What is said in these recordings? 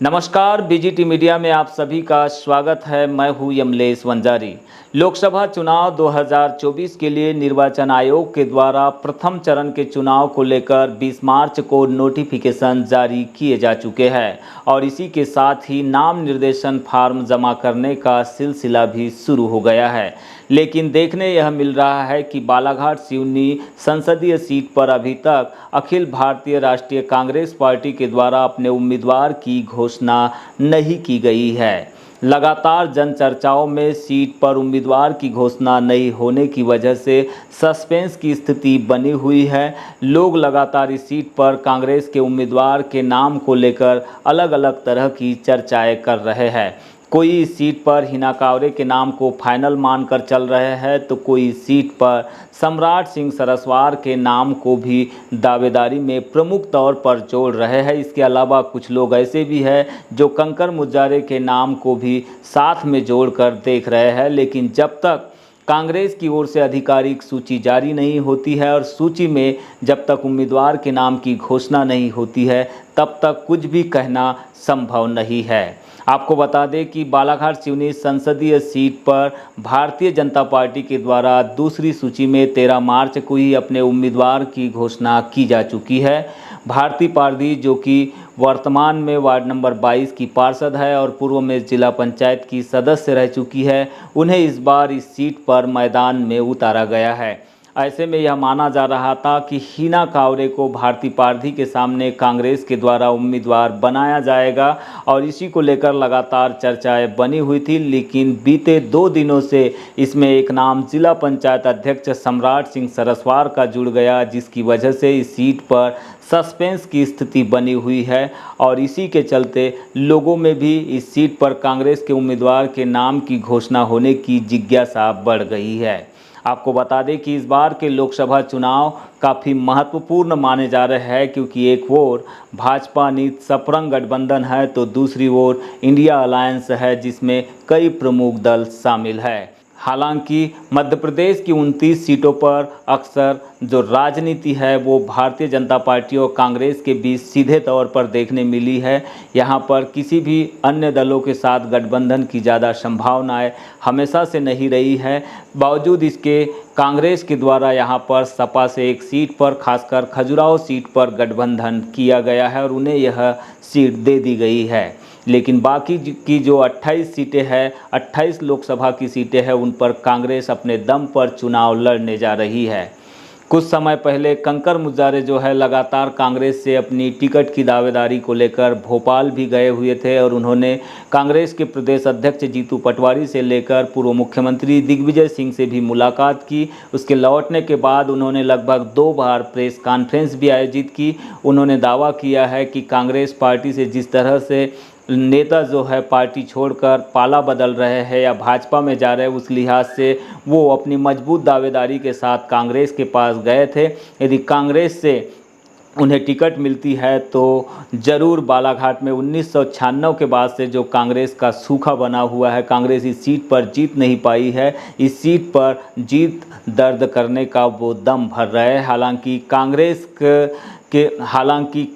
नमस्कार, BGT media में आप सभी का स्वागत है। मैं हूं यमलेश वंजारी। लोकसभा चुनाव 2024 के लिए निर्वाचन आयोग के द्वारा प्रथम चरण के चुनाव को लेकर 20 मार्च को नोटिफिकेशन जारी किए जा चुके हैं और इसी के साथ ही नाम निर्देशन फार्म जमा करने का सिलसिला भी शुरू हो गया है। लेकिन देखने यह मिल रहा है कि बालाघाट सिवनी संसदीय सीट पर अभी तक अखिल भारतीय राष्ट्रीय कांग्रेस पार्टी के द्वारा अपने उम्मीदवार की घोषणा नहीं की गई है। लगातार जन चर्चाओं में सीट पर उम्मीदवार की घोषणा नहीं होने की वजह से सस्पेंस की स्थिति बनी हुई है। लोग लगातार इस सीट पर कांग्रेस के उम्मीदवार के नाम को लेकर अलग अलग तरह की चर्चाएं कर रहे हैं। कोई इस सीट पर हिना कांवरे के नाम को फाइनल मानकर चल रहे हैं तो कोई इस सीट पर सम्राट सिंह सरस्वार के नाम को भी दावेदारी में प्रमुख तौर पर जोड़ रहे हैं। इसके अलावा कुछ लोग ऐसे भी हैं जो कंकर मुजारे के नाम को भी साथ में जोड़कर देख रहे हैं। लेकिन जब तक कांग्रेस की ओर से आधिकारिक सूची जारी नहीं होती है और सूची में जब तक उम्मीदवार के नाम की घोषणा नहीं होती है तब तक कुछ भी कहना संभव नहीं है। आपको बता दें कि बालाघाट सिवनी संसदीय सीट पर भारतीय जनता पार्टी के द्वारा दूसरी सूची में 13 मार्च को ही अपने उम्मीदवार की घोषणा की जा चुकी है। भारती पारदी, जो कि वर्तमान में वार्ड नंबर 22 की पार्षद है और पूर्व में जिला पंचायत की सदस्य रह चुकी है, उन्हें इस बार इस सीट पर मैदान में उतारा गया है। ऐसे में यह माना जा रहा था कि हिना कांवरे को भारती पारदी के सामने कांग्रेस के द्वारा उम्मीदवार बनाया जाएगा और इसी को लेकर लगातार चर्चाएं बनी हुई थी। लेकिन बीते 2 दिनों से इसमें एक नाम जिला पंचायत अध्यक्ष सम्राट सिंह सरस्वार का जुड़ गया, जिसकी वजह से इस सीट पर सस्पेंस की स्थिति बनी हुई है और इसी के चलते लोगों में भी इस सीट पर कांग्रेस के उम्मीदवार के नाम की घोषणा होने की जिज्ञासा बढ़ गई है। आपको बता दें कि इस बार के लोकसभा चुनाव काफ़ी महत्वपूर्ण माने जा रहे हैं, क्योंकि एक ओर भाजपा नीत सपरंग गठबंधन है तो दूसरी ओर इंडिया अलायंस है, जिसमें कई प्रमुख दल शामिल है। हालांकि मध्य प्रदेश की 29 सीटों पर अक्सर जो राजनीति है वो भारतीय जनता पार्टी और कांग्रेस के बीच सीधे तौर पर देखने मिली है। यहां पर किसी भी अन्य दलों के साथ गठबंधन की ज़्यादा संभावनाएं हमेशा से नहीं रही है। बावजूद इसके कांग्रेस के द्वारा यहां पर सपा से एक सीट पर, खासकर खजुराहो सीट पर गठबंधन किया गया है और उन्हें यह सीट दे दी गई है। लेकिन बाकी की जो 28 सीटें हैं, 28 लोकसभा की सीटें हैं, उन पर कांग्रेस अपने दम पर चुनाव लड़ने जा रही है। कुछ समय पहले कंकर मुजारे जो है लगातार कांग्रेस से अपनी टिकट की दावेदारी को लेकर भोपाल भी गए हुए थे और उन्होंने कांग्रेस के प्रदेश अध्यक्ष जीतू पटवारी से लेकर पूर्व मुख्यमंत्री दिग्विजय सिंह से भी मुलाकात की। उसके लौटने के बाद उन्होंने लगभग 2 बार प्रेस कॉन्फ्रेंस भी आयोजित की। उन्होंने दावा किया है कि कांग्रेस पार्टी से जिस तरह से नेता जो है पार्टी छोड़कर पाला बदल रहे हैं या भाजपा में जा रहे हैं, उस लिहाज से वो अपनी मजबूत दावेदारी के साथ कांग्रेस के पास गए थे। यदि कांग्रेस से उन्हें टिकट मिलती है तो ज़रूर बालाघाट में 1996 के बाद से जो कांग्रेस का सूखा बना हुआ है, कांग्रेस इस सीट पर जीत नहीं पाई है, इस सीट पर जीत दर्ज करने का वो दम भर रहे हैं। हालांकि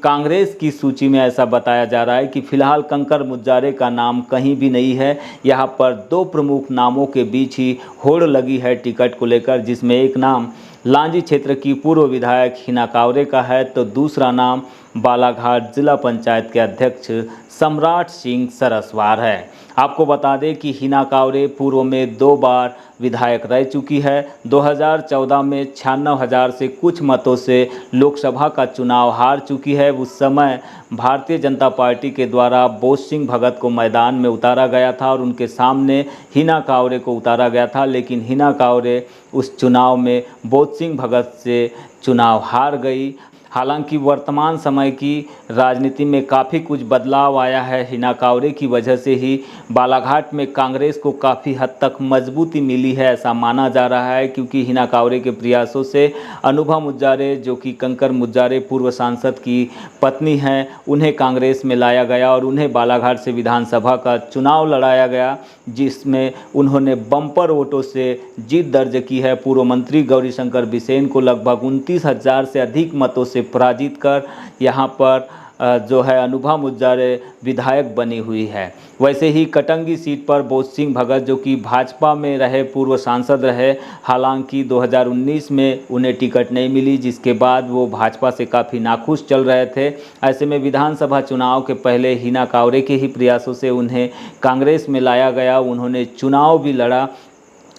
कांग्रेस की सूची में ऐसा बताया जा रहा है कि फिलहाल कंकर मुजारे का नाम कहीं भी नहीं है। यहाँ पर 2 प्रमुख नामों के बीच ही होड़ लगी है टिकट को लेकर, जिसमें एक नाम लांजी क्षेत्र की पूर्व विधायक हिना कांवरे का है तो दूसरा नाम बालाघाट जिला पंचायत के अध्यक्ष सम्राट सिंह सरस्वार है। आपको बता दें कि हिना कांवरे पूर्व में 2 बार विधायक रह चुकी है। 2014 में 96,000 से कुछ मतों से लोकसभा का चुनाव हार चुकी है। उस समय भारतीय जनता पार्टी के द्वारा बोध सिंह भगत को मैदान में उतारा गया था और उनके सामने हिना कांवरे को उतारा गया था, लेकिन हिना कांवरे उस चुनाव में बोध सिंह भगत से चुनाव हार गई। हालांकि वर्तमान समय की राजनीति में काफ़ी कुछ बदलाव आया है। हिना कांवरे की वजह से ही बालाघाट में कांग्रेस को काफ़ी हद तक मजबूती मिली है, ऐसा माना जा रहा है, क्योंकि हिना कांवरे के प्रयासों से अनुभा मुजारे, जो कि कंकर मुजारे पूर्व सांसद की पत्नी हैं, उन्हें कांग्रेस में लाया गया और उन्हें बालाघाट से विधानसभा का चुनाव लड़ाया गया, जिसमें उन्होंने बम्पर वोटों से जीत दर्ज की है। पूर्व मंत्री गौरीशंकर बिसेन को लगभग 29,000 से अधिक मतों से पराजित कर यहाँ पर जो है अनुभा मुज्जर विधायक बनी हुई है। वैसे ही कटंगी सीट पर बोध सिंह भगत जो कि भाजपा में रहे, पूर्व सांसद रहे, हालांकि 2019 में उन्हें टिकट नहीं मिली, जिसके बाद वो भाजपा से काफ़ी नाखुश चल रहे थे। ऐसे में विधानसभा चुनाव के पहले हिना कांवरे के ही प्रयासों से उन्हें कांग्रेस में लाया गया। उन्होंने चुनाव भी लड़ा,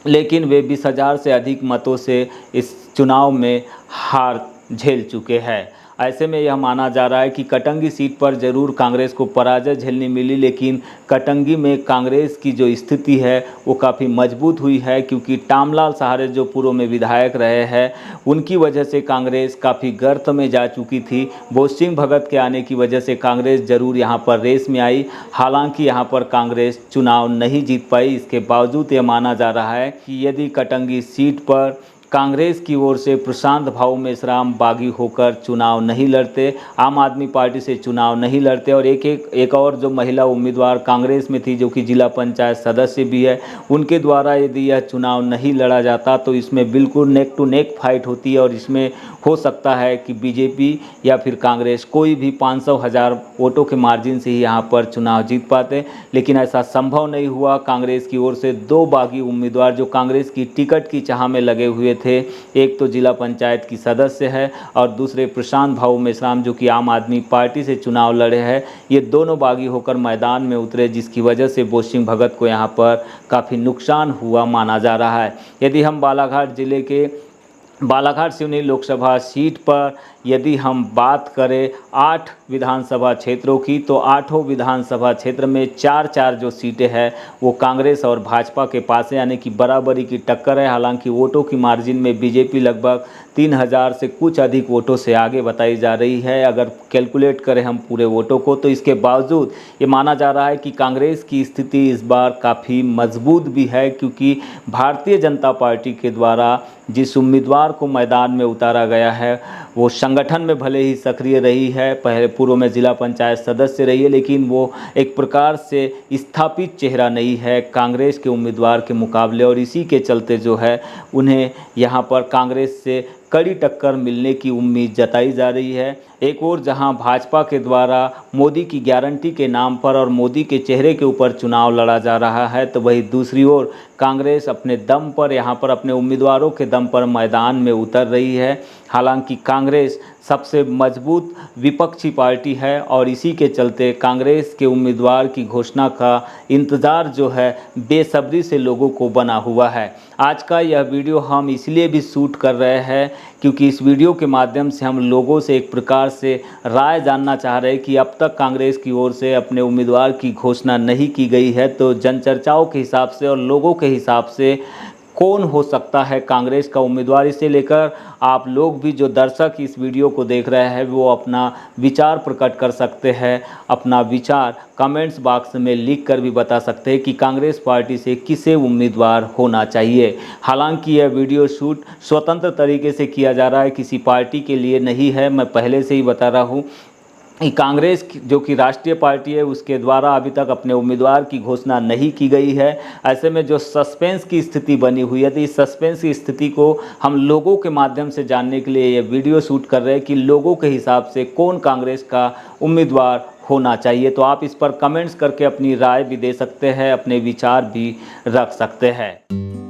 लेकिन वे 20,000 से अधिक मतों से इस चुनाव में हार झेल चुके हैं। ऐसे में यह माना जा रहा है कि कटंगी सीट पर ज़रूर कांग्रेस को पराजय झेलनी मिली, लेकिन कटंगी में कांग्रेस की जो स्थिति है वो काफ़ी मजबूत हुई है, क्योंकि टामलाल सहारे जो पूर्व में विधायक रहे हैं उनकी वजह से कांग्रेस काफ़ी गर्त में जा चुकी थी। बोध सिंह भगत के आने की वजह से कांग्रेस ज़रूर यहाँ पर रेस में आई। हालांकि यहाँ पर कांग्रेस चुनाव नहीं जीत पाई। इसके बावजूद ये माना जा रहा है कि यदि कटंगी सीट पर कांग्रेस की ओर से प्रशांत भाऊ मेश्राम बागी होकर चुनाव नहीं लड़ते, आम आदमी पार्टी से चुनाव नहीं लड़ते, और एक और जो महिला उम्मीदवार कांग्रेस में थी जो कि जिला पंचायत सदस्य भी है, उनके द्वारा यदि यह चुनाव नहीं लड़ा जाता तो इसमें बिल्कुल नेक टू नेक फाइट होती है, और इसमें हो सकता है कि बीजेपी या फिर कांग्रेस कोई भी 500,000 वोटों के मार्जिन से ही यहाँ पर चुनाव जीत पाते। लेकिन ऐसा संभव नहीं हुआ। कांग्रेस की ओर से दो बागी उम्मीदवार जो कांग्रेस की टिकट की चाह में लगे हुए थे, एक तो जिला पंचायत की सदस्य है और दूसरे प्रशांत भाऊ मेश्राम जो कि आम आदमी पार्टी से चुनाव लड़े हैं, ये दोनों बागी होकर मैदान में उतरे, जिसकी वजह से बोध सिंह भगत को यहाँ पर काफ़ी नुकसान हुआ माना जा रहा है। यदि हम बालाघाट जिले के बालाघाट सिवनी लोकसभा सीट पर यदि हम बात करें 8 विधानसभा क्षेत्रों की, तो 8 विधानसभा क्षेत्र में 4-4 जो सीटें हैं वो कांग्रेस और भाजपा के पास है, यानी कि बराबरी की टक्कर है। हालांकि वोटों की मार्जिन में बीजेपी लगभग 3,000 से कुछ अधिक वोटों से आगे बताई जा रही है। अगर कैलकुलेट करें हम पूरे वोटों को, तो इसके बावजूद ये माना जा रहा है कि कांग्रेस की स्थिति इस बार काफ़ी मजबूत भी है, क्योंकि भारतीय जनता पार्टी के द्वारा जिस उम्मीदवार को मैदान में उतारा गया है वो संगठन में भले ही सक्रिय रही है, पहले पूर्व में जिला पंचायत सदस्य रही है, लेकिन वो एक प्रकार से स्थापित चेहरा नहीं है कांग्रेस के उम्मीदवार के मुकाबले, और इसी के चलते जो है उन्हें यहाँ पर कांग्रेस से कड़ी टक्कर मिलने की उम्मीद जताई जा रही है। एक और जहां भाजपा के द्वारा मोदी की गारंटी के नाम पर और मोदी के चेहरे के ऊपर चुनाव लड़ा जा रहा है, तो वहीं दूसरी ओर कांग्रेस अपने दम पर यहाँ पर अपने उम्मीदवारों के दम पर मैदान में उतर रही है। हालांकि कांग्रेस सबसे मजबूत विपक्षी पार्टी है और इसी के चलते कांग्रेस के उम्मीदवार की घोषणा का इंतज़ार जो है बेसब्री से लोगों को बना हुआ है। आज का यह वीडियो हम इसलिए भी शूट कर रहे हैं क्योंकि इस वीडियो के माध्यम से हम लोगों से एक प्रकार से राय जानना चाह रहे हैं कि अब तक कांग्रेस की ओर से अपने उम्मीदवार की घोषणा नहीं की गई है, तो जनचर्चाओं के हिसाब से और लोगों के हिसाब से कौन हो सकता है कांग्रेस का उम्मीदवार। इसे लेकर आप लोग भी जो दर्शक इस वीडियो को देख रहे हैं वो अपना विचार प्रकट कर सकते हैं। अपना विचार कमेंट्स बॉक्स में लिख कर भी बता सकते हैं कि कांग्रेस पार्टी से किसे उम्मीदवार होना चाहिए। हालांकि यह वीडियो शूट स्वतंत्र तरीके से किया जा रहा है, किसी पार्टी के लिए नहीं है। मैं पहले से ही बता रहा हूँ कांग्रेस जो कि राष्ट्रीय पार्टी है उसके द्वारा अभी तक अपने उम्मीदवार की घोषणा नहीं की गई है। ऐसे में जो सस्पेंस की स्थिति बनी हुई है, तो इस सस्पेंस की स्थिति को हम लोगों के माध्यम से जानने के लिए ये वीडियो शूट कर रहे हैं कि लोगों के हिसाब से कौन कांग्रेस का उम्मीदवार होना चाहिए। तो आप इस पर कमेंट्स करके अपनी राय भी दे सकते हैं, अपने विचार भी रख सकते हैं।